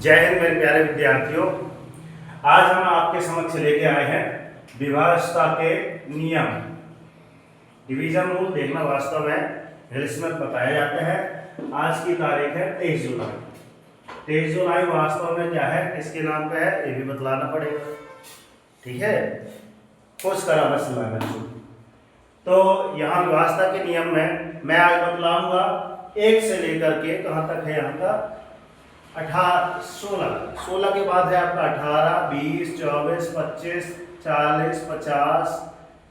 जय हिंद मेरे प्यारे विद्यार्थियों। आज हम आपके समक्ष लेके आए हैं विभाषा के नियम। डिवीजन रूल देखना वास्तव में इंग्लिश में बताया जाता है। आज की तारीख है 23 जुलाई। 23 जुलाई वास्तव में क्या है, किसके नाम पे है, ये भी बतलाना पड़ेगा। ठीक है, कुछ करा बस लाना। तो यहाँ विभाषा के नियम में मैं आज बतलाऊंगा 1 से लेकर के कहाँ तक है, यहाँ का 16 के बाद है आपका 18, 20, 24, 25, 40, 50,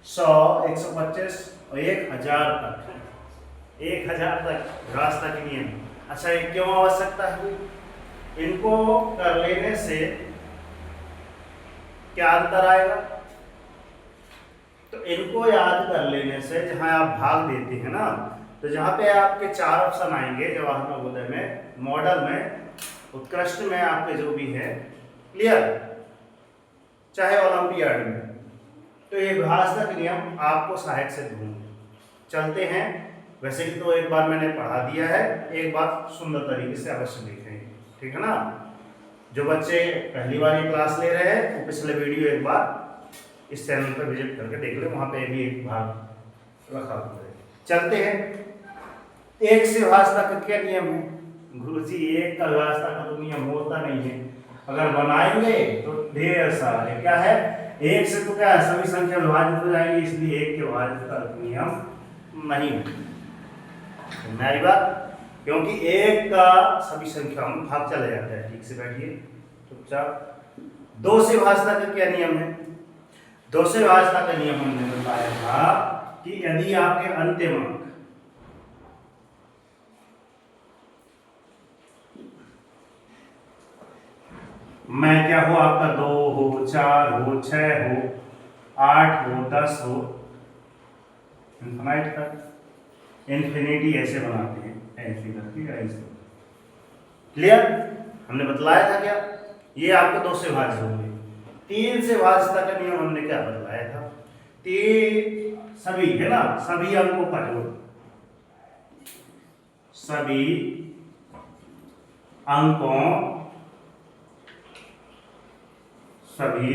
100, 125 और 1000 तक। 1000 तक रास्ता के नियम। अच्छा, ये क्यों आवश्यकता है? इनको कर लेने से क्या अंतर आएगा? तो इनको याद कर लेने से जहां आप भाग देते हैं ना, तो जहां पे आपके 4 ऑप्शन आएंगे जवाहर नवोदय में, मॉडल में, उत्कृष्ट में, आपके जो भी है, क्लियर, चाहे ओलंपियाड में, तो ये विभाषा के नियम आपको सहायक सिद्ध होंगे। चलते हैं। वैसे कि तो एक बार मैंने पढ़ा दिया है, एक बार सुंदर तरीके से अवश्य देखेंगे, ठीक है ना। जो बच्चे पहली बार ये क्लास ले रहे हैं वो पिछले वीडियो एक बार इस चैनल पर विजिट करके देख ले, वहां पे भी एक भाग रखा हुआ है। चलते हैं। 1 से विभाषा का क्या नियम है? गुरुजी 1 का विभाषा का तो नियम होता नहीं है, अगर बनाएंगे तो ढेर सारे। क्या है, 1 से तो क्या है, सभी संख्या विभाजित हो जाएंगी, इसलिए 1 के विभाजित का नियम नहीं है मेरी बात, क्योंकि 1 का सभी संख्या में भाग चला जाता है। ठीक से बैठिए चुपचाप। 2 से विभाषा का क्या नियम है? 2 से विभाषा का नियम हमने बताया था कि यदि आपके अंतिम अंक में क्या हो, आपका 2 हो, 4 हो, 6 हो, 8 हो, 10 हो, इन्फिनाइट तक, इन्फिनिटी ऐसे बनाते हैं, ऐसे करके ऐसे। क्लियर? हमने बतलाया था क्या, ये आपके 2 से विभाज्य होंगे। 3 से विभाज्यता का नियम हमने क्या बतलाया था? 3 सभी है ना, सभी अंकों का जोड़, सभी अंकों, सभी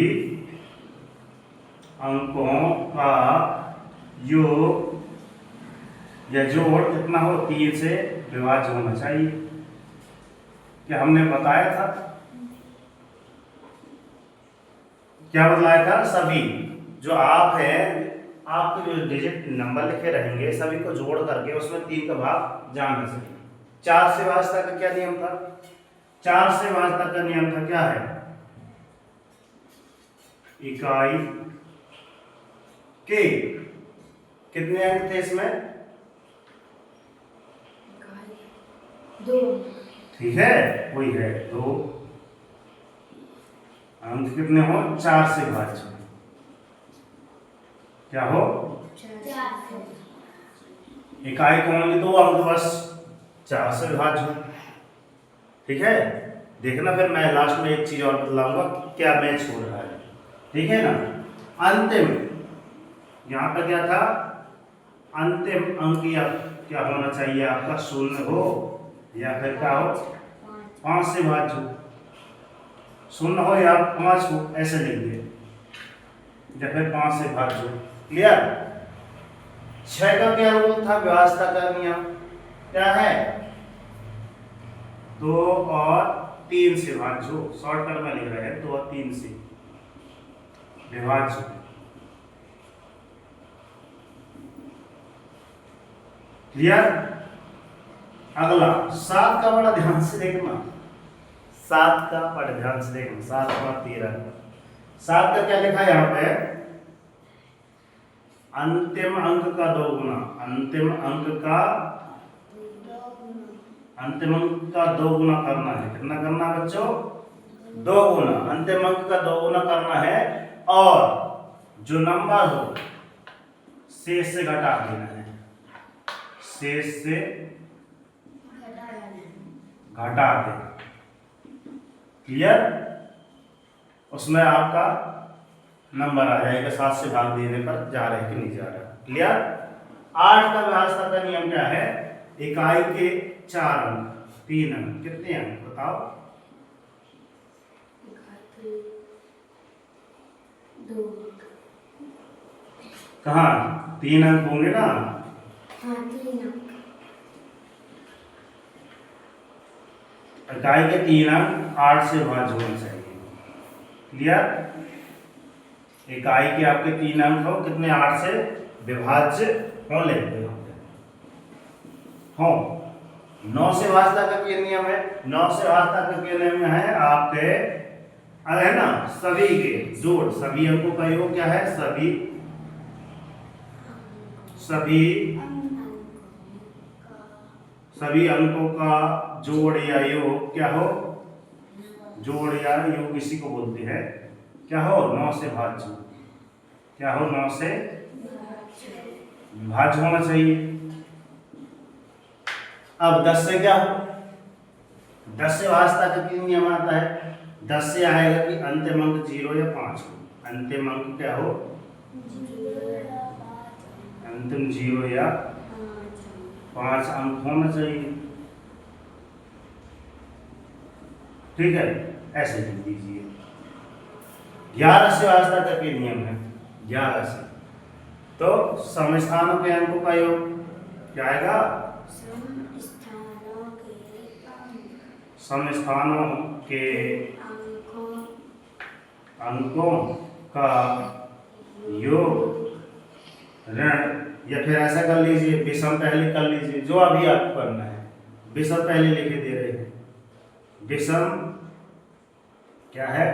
अंकों का योग या जोड़ कितना हो, 3 से विभाज्य होना चाहिए। क्या हमने बताया था? क्या बतलाया था? सभी जो आप हैं, आपके जो डिजिट नंबर लिखे रहेंगे, सभी को जोड़ करके उसमें 3 का भाग जाना चाहिए। 4 से विभाज्यता का क्या नियम था? 4 से विभाज्यता का नियम था, क्या है, इकाई के कितने अंक थे इसमें? 2। ठीक है, वही है 2 अंक। कितने हो? 4 से विभाज्य। क्या हो? 4। इकाई कौन? 2 अंक बस 4 से विभाज्य हो। ठीक है, देखना फिर मैं लास्ट में एक चीज और बतलाऊंगा क्या मैच हो रहा है। ठीक है ना। अंतिम, यहाँ पर क्या था, अंतिम अंक या क्या होना चाहिए आपका, 0 हो या फिर क्या हो, 5 से विभाज्य हो। 0 हो या 5 हो, ऐसे लेंगे, या फिर 5 से विभाज्य हो। क्लियर? 6 का क्या रूल था विभाषा का नियम? क्या है, 2 और 3 से विभाज्य हो। शॉर्टकट में लिख रहे हैं, 2 और 3 से विभाज्य। क्लियर? अगला 7 का बड़ा ध्यान से देखना, 7 का बड़ा ध्यान से देखना, 7 और 13। 7 का क्या लिखा है यहाँ पे, अंतिम अंक का 2 गुना, अंतिम अंक का 2 गुना करना है। कितना करना है बच्चों? 2 गुना। अंतिम अंक का 2 गुना करना है, और जो नंबर हो शेष से घटा देना है, शेष से घटा दे। क्लियर? उसमें आपका नंबर आ जाएगा, 7 से भाग देने पर जा रहा है कि नहीं जा रहा। क्लियर? 8 का विभाषा का नियम क्या है, इकाई के 4 अंक, 3 अंक, कितने अंक बताओ? कहाँ 3 अंक होंगे ना, हाँ 3 अंक। इकाई के 3 अंक 8 से भाज्य होने चाहिए। क्लियर? इकाई के आपके 3 अंक हो कितने 8 से विभाज्य हो लेते हो। 9 से भाज्यता का क्या नियम है? 9 से भाज्यता का क्या नियम है आपके है ना, सभी के जोड़, सभी अंकों का योग क्या है? सभी अंकों का जोड़ या योग क्या हो? जोड़ या योग इसी को बोलते हैं क्या हो? 9 से भाज्य। क्या हो? 9 से विभाज्य होना चाहिए। अब 10 से क्या हो? 10 से भाज्यता का क्या नियम आता है? 10 से आएगा कि अंतिम अंक 0 या 5 हो। अंतिम अंक क्या हो? अंतिम 0 या 5 अंक होना चाहिए। ठीक है, ऐसे लिख दीजिए। 11 से भाज्यता का क्या नियम है? 11 से तो समस्थानों के अंकों का योग क्या आएगा? समस्थानों के अंकों का योग ऋण, या फिर ऐसा कर लीजिए विषम पहले कर लीजिए, जो अभी आपको करना है विषम पहले लिखे दे रहे हैं। विषम क्या है?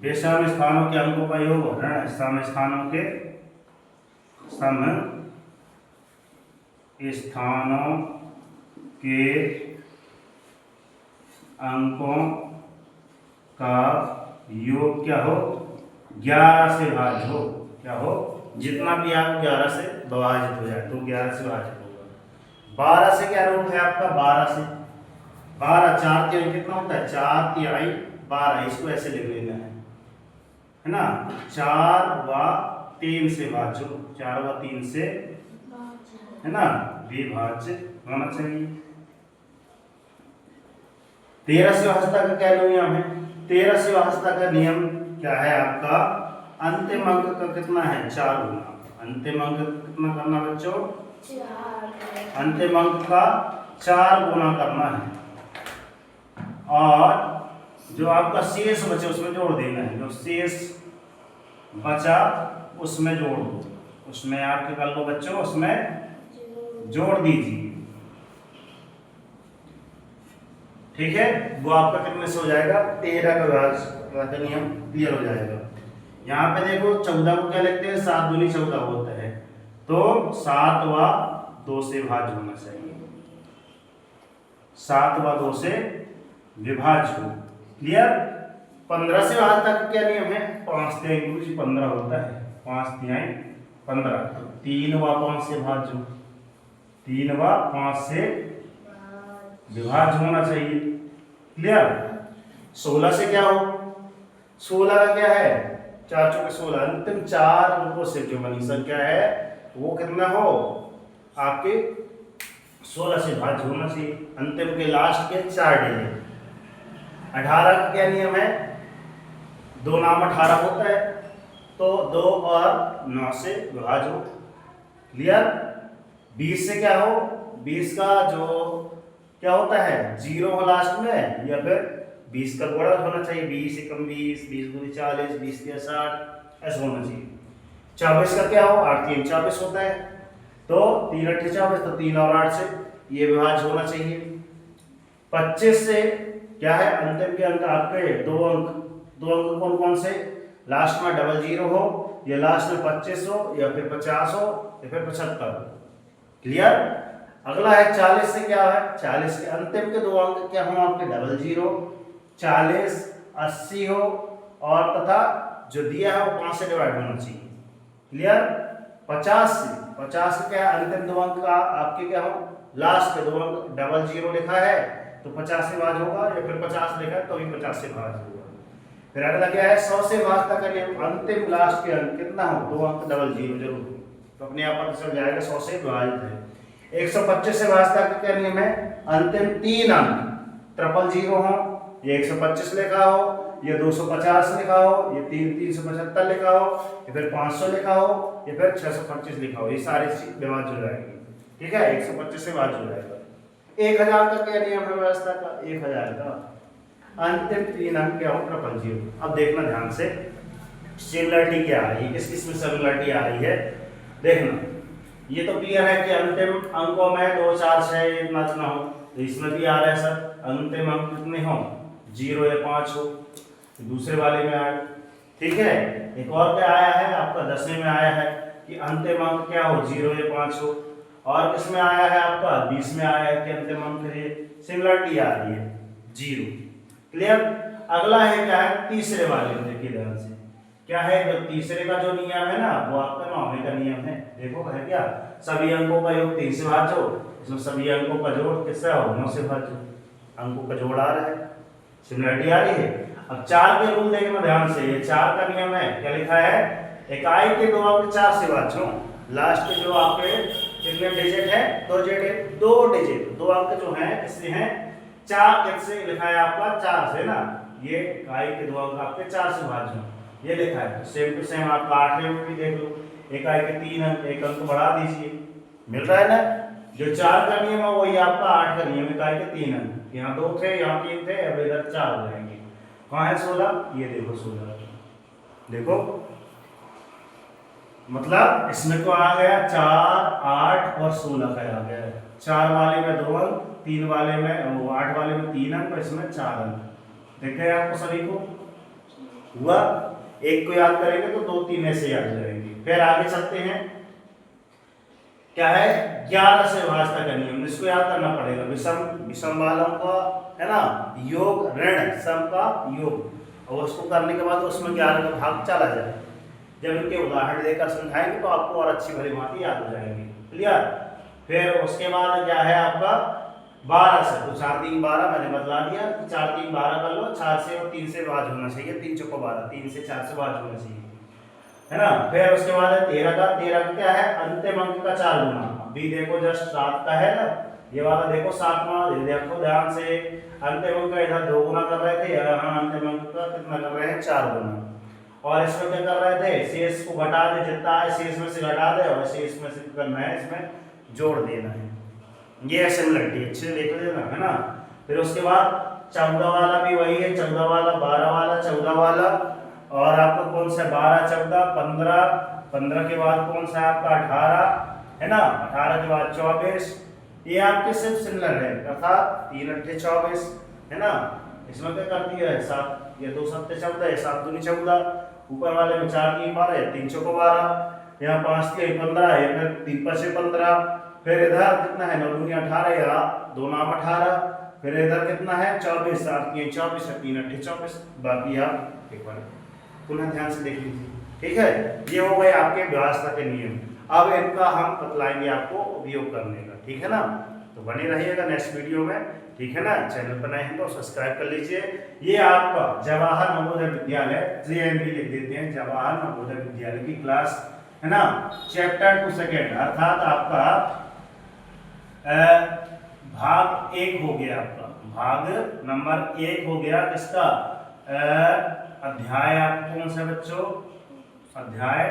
विषम स्थानों के अंकों का योग ऋण सम स्थानों के अंकों का योग क्या हो? 11 से भाज्य हो। क्या हो? जितना भी आप 11 से विभाजित हो जाए तो 11 से विभाजित होगा। 12 से क्या रूप है आपका? 12 से 12 4 तिहाई कितना होता है? 4 तिहाई 12। इसको ऐसे लिख लेना है ना, 4 व 3 से भाज्य हो। 4 व 3 से है ना विभाज्य होना चाहिए। 13 से भाज्यता का क्या नियम है? 13 से भाज्यता का नियम क्या है आपका? अंतिम अंक का कितना है? 4 गुना। अंतिम अंक कितना करना बच्चों? 4। अंतिम अंक का 4 गुना करना है, और जो आपका शेष बचे उसमें जोड़ देना है। जो शेष बचा उसमें जोड़ दो, उसमें आपके कर लो बच्चों, उसमें जोड़ दीजिए। ठीक है, वो आपका कितने से हो जाएगा? 13 का नियम क्लियर हो जाएगा। यहाँ पे देखो 14 को क्या लिखते हैं? 7 दूनी 14 होता है, तो 7 व 2 से भाज्य होना चाहिए। 7 व 2 से विभाज्य हो। क्लियर? 15 से भाज्यता का क्या नियम है? 5 तिहाई 15 होता है। 5 तिहाई 15, तो 3 व 5 से भाज्य हो। 3 व 5 से विभाज्य होना चाहिए। क्लियर? 16 से क्या हो? 16 का क्या है? 4 चौके 16। अंतिम 4 अंकों से जो बनी संख्या है वो कितना हो? आपके 16 से भाज्य होना चाहिए। अंतिम के लास्ट के 4 डिजिट। 18 का क्या नियम है? 2 नाम 18 होता है, तो 2 और 9 से विभाज्य हो। क्लियर? 20 से क्या हो? 20 का जो क्या होता है? 0 हो लास्ट में, या फिर 20 का गुणा होना चाहिए। 20 एकम 20, 20 दूनी 40, 20 तिया 60, ऐसा होना चाहिए। 24 का क्या हो? 8 3 24 होता है, तो 3 8 24, तो 3 और 8 से ये विभाज्य होना चाहिए। 25 से क्या है? अंतिम के अंक आपके 2 अंक कौन कौन से? लास्ट में 00 हो, या लास्ट में 25 हो, या फिर 50 हो, या फिर 75 हो। क्लियर? अगला है 40 से क्या है? 40 के अंतिम के 2 अंक क्या हो आपके? 00, 40, 80 हो, और तथा जो दिया है वो 5 से डिवाइड होना चाहिए। क्लियर? 50 से क्या है? अंतिम 2 अंक का आपके क्या हो? लास्ट के 2 अंक 00 लिखा है तो 50 से भाज्य होगा, या फिर 50 लिखा है तो भी 50 से भाज्य होगा। फिर अगला क्या है? 100 से भाज्यता का नियम। अंतिम लास्ट के अंक कितना हो? 2 अंक 00 जरूर, तो अपने आप पता चल जाएगा 100 से विभाजित है। 125 से भाज्यता का क्या नियम है? अंतिम 3 अंक 000 हो, ये 125 लिखा हो, ये 250 लिखा हो, ये 375 लिखा हो, या फिर 500 लिखा हो, या फिर 625 लिखा हो, ये सारी चीज विभाज्य हो जाएगी। ठीक है, 125 से विभाज्य हो जाएगा। 1000 का क्या नियम है व्यवस्था का? 1000 का अंतिम 3 अंक क्या हो? Triple zero. अब देखना ध्यान से सिमिलरिटी क्या आ रही है, किस किस में सिमिलरिटी आ रही है देखना। ये तो क्लियर है कि अंतिम अंकों में 2 4 6 इतना ना हो, तो इसमें भी आ रहा है सर अंतिम अंक कितने हो? 0 या 5 हो, दूसरे वाले में आए। ठीक है, एक और क्या आया है आपका 10वें में आया है कि अंतिम अंक क्या हो? 0 या 5 हो। और किसमें आया है आपका 20 में आया है कि अंतिम अंक है, सिमिलरिटी आ रही है 0। क्लियर। अगला है क्या है? तीसरे वाले में देखिए ध्यान से क्या है, जो तीसरे का जो नियम है ना वो आपका 9वें का नियम है। देखो है क्या, सभी अंकों का योग 3 से भाज्य हो, इसमें सभी अंकों का जोड़ किससे हो? 9 से भाज्य हो। अंकों का जोड़ आ रहा है, सिमिलरिटी आ रही है। अब 4 के रूल देखना ध्यान से, ये 4 का नियम है, क्या लिखा है? इकाई के 2 अंक 4 से भाज्य हो, लास्ट के जो आपके कितने डिजिट है? 2 डिजिट, 2 डिजिट 2 अंक जो है किससे हैं? 4 किससे लिखा है आपका? 4 से ना, ये इकाई के 2 अंक आपके 4 से भाज्य हो, ये लिखा है। सेम टू सेम आपका 8वें में भी देख लो, इकाई के 3 अंक, एक अंक बढ़ा दीजिए, मिल रहा है ना। जो 4 का नियम है वही आपका 8 का नियम, इकाई के 3 अंक, यहाँ 2 थे, यहाँ 3 थे, अब इधर 4 हो जाएंगे। कहाँ है 16? ये देखो 16, देखो मतलब इसमें तो आ गया 4 8 और 16 का आ गया। 4 वाले में 2 अंक, 3 वाले में वो 8 वाले में 3 अंक, इसमें 4 अंक। देख रहे हैं आपको सभी को हुआ? एक को याद करेंगे तो 2 3 ऐसे याद हो जाएंगे। फिर आगे चलते हैं, क्या है? 11 से विभाज्यता का नियम, इसको याद करना पड़ेगा। विषम वालों का है ना योग ऋण सम का योग, और उसको करने के बाद उसमें 11 का भाग चला जाए। जब इनके उदाहरण देकर समझाएंगे तो आपको और अच्छी भली भांति याद हो जाएंगे। क्लियर। फिर उसके बाद क्या है आपका 12 से, तो 4 3 12 मैंने बदला दिया, 4 3 12 कर लो, 4 से और 3 से भाज्य होना चाहिए, 3 चौको 12, 3 से 4 से भाज्य होना चाहिए, है ना। फिर उसके बाद है 13 का क्या है? अंतिम अंक का 4 गुना। अभी देखो जस्ट 7 का है ना, ये वाला देखो 7वां, देखो ध्यान से, अंतिम अंक का इधर 2 गुना कर रहे थे, यहाँ अंतिम अंक का कितना कर रहे हैं? 4 गुना। और इसमें क्या कर रहे थे? शेष को घटा दे, जितना है शेष में से घटा दे, और शेष में से करना है इसमें जोड़ देना है। ये सिमिलरिटी अच्छे से देख लेना, है ना। फिर उसके बाद 14 वाला भी वही है, 14 वाला 12 वाला 14 वाला, और आपका कौन सा 12 14 15, 15 के बाद कौन सा आपका 18, है ना, 18 के बाद 24। ये आपके सिर्फ सिमिलर है, अर्थात 3 8 24, है ना। इसमें क्या कर दिया है? 7, ये 2 7 14, 7 दूनी 14, ऊपर वाले में 4 3 12, 3 चौको 12, यहाँ 5 3 15 है, फिर 3 5 15, फिर इधर कितना है? 9 दूनी 18, या 2 9 18, फिर इधर कितना है? 24, 7 3 24, 3 8 24। बाकी आप एक बार पुनः ध्यान से देख लीजिए। ठीक है, ये हो गए आपके व्यवस्था के नियम। अब इनका हम बतलाएंगे आपको उपयोग करने का, ठीक है ना। तो बने रहिएगा नेक्स्ट वीडियो में, ठीक है ना। चैनल पर नए हैं तो सब्सक्राइब कर लीजिए। ये आपका जवाहर नवोदय विद्यालय JNV लिख देते हैं, जवाहर नवोदय विद्यालय की क्लास, है ना, चैप्टर 2 सेकेंड, अर्थात आपका भाग 1 हो गया, आपका भाग नंबर 1 हो गया। किसका? अध्याय आपको कौन सा बच्चों? अध्याय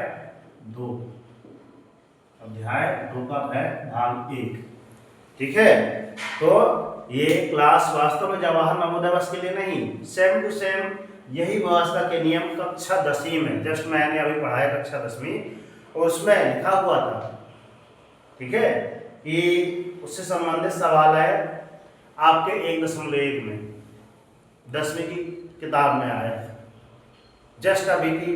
2, अध्याय 2 का है भाग 1, ठीक है। तो ये क्लास वास्तव में जवाहर नवोदय बस के लिए नहीं, सेम टू सेम यही व्यवस्था के नियम कक्षा 10वीं में, जस्ट मैंने अभी पढ़ाया कक्षा 10वीं, और उसमें लिखा हुआ था, ठीक है, कि उससे संबंधित सवाल है आपके 1.1 में 10वीं की किताब में आया है, जस्ट अभी की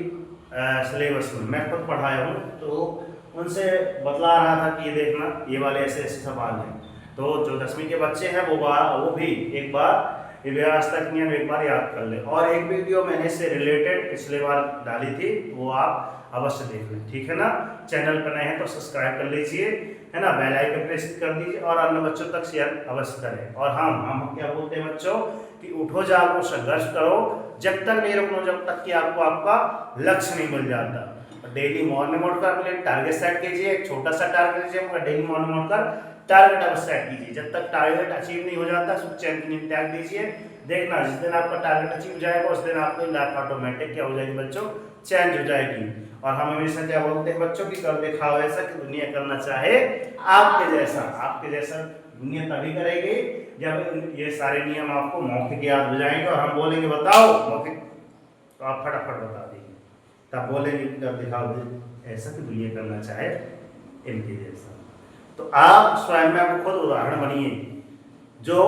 सिलेबस में मैं खुद पढ़ाया हूँ, तो उनसे बतला रहा था कि ये देखना ये वाले ऐसे ऐसे सवाल हैं। तो जो 10वीं के बच्चे हैं वो भी एक बार ये व्यवस्था के नियम एक बार याद कर ले। और एक वीडियो मैंने इससे रिलेटेड पिछले बार डाली थी, वो आप अवश्य देख लें, ठीक है ना। चैनल पर नए हैं तो सब्सक्राइब कर लीजिए, है ना, बेल आइकन प्रेस कर दीजिए, और अन्य बच्चों तक शेयर अवश्य करें। और हम क्या बोलते हैं बच्चों कि उठो जागो संघर्ष करो, जब तक नहीं रुको जब तक कि आपको आपका लक्ष्य नहीं मिल जाता। डेली मॉर्निंग उठकर अपने टारगेट सेट कीजिए, एक छोटा सा टारगेट लीजिए, डेली मॉर्निंग उठकर टारगेट अवश्य सेट कीजिए। जब तक टारगेट अचीव नहीं हो जाता चैन की नींद त्याग दीजिए, देखना जिस दिन आपका टारगेट अचीव हो जाएगा उस दिन आपकी लाइफ ऑटोमेटिक क्या हो जाएगी बच्चों, चेंज हो जाएगी। और हम हमेशा क्या बोलते हैं बच्चों की, कर दिखाओ ऐसा कि दुनिया करना चाहे आपके जैसा। आपके जैसा दुनिया तभी करेगी जब ये सारे नियम आपको मौखिक याद हो जाएंगे और हम बोलेंगे बताओ मौखिक, तो आप फटाफट बता देंगे। तब बोलेंगे कर दिखाओ ऐसा कि दुनिया करना चाहे इनके जैसा। तो आप स्वयं में आपको खुद उदाहरण बनिए। जो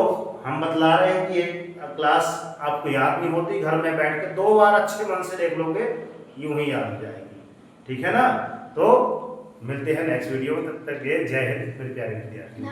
हम बतला रहे हैं कि एक क्लास आपको याद नहीं होती, घर में बैठ के 2 बार अच्छे मन से देख लोगे, यूं ही याद हो जाएगी। ठीक है ना? तो मिलते हैं नेक्स्ट वीडियो में, तब तक ये जय हिंद मेरे प्यारे विद्यार्थी।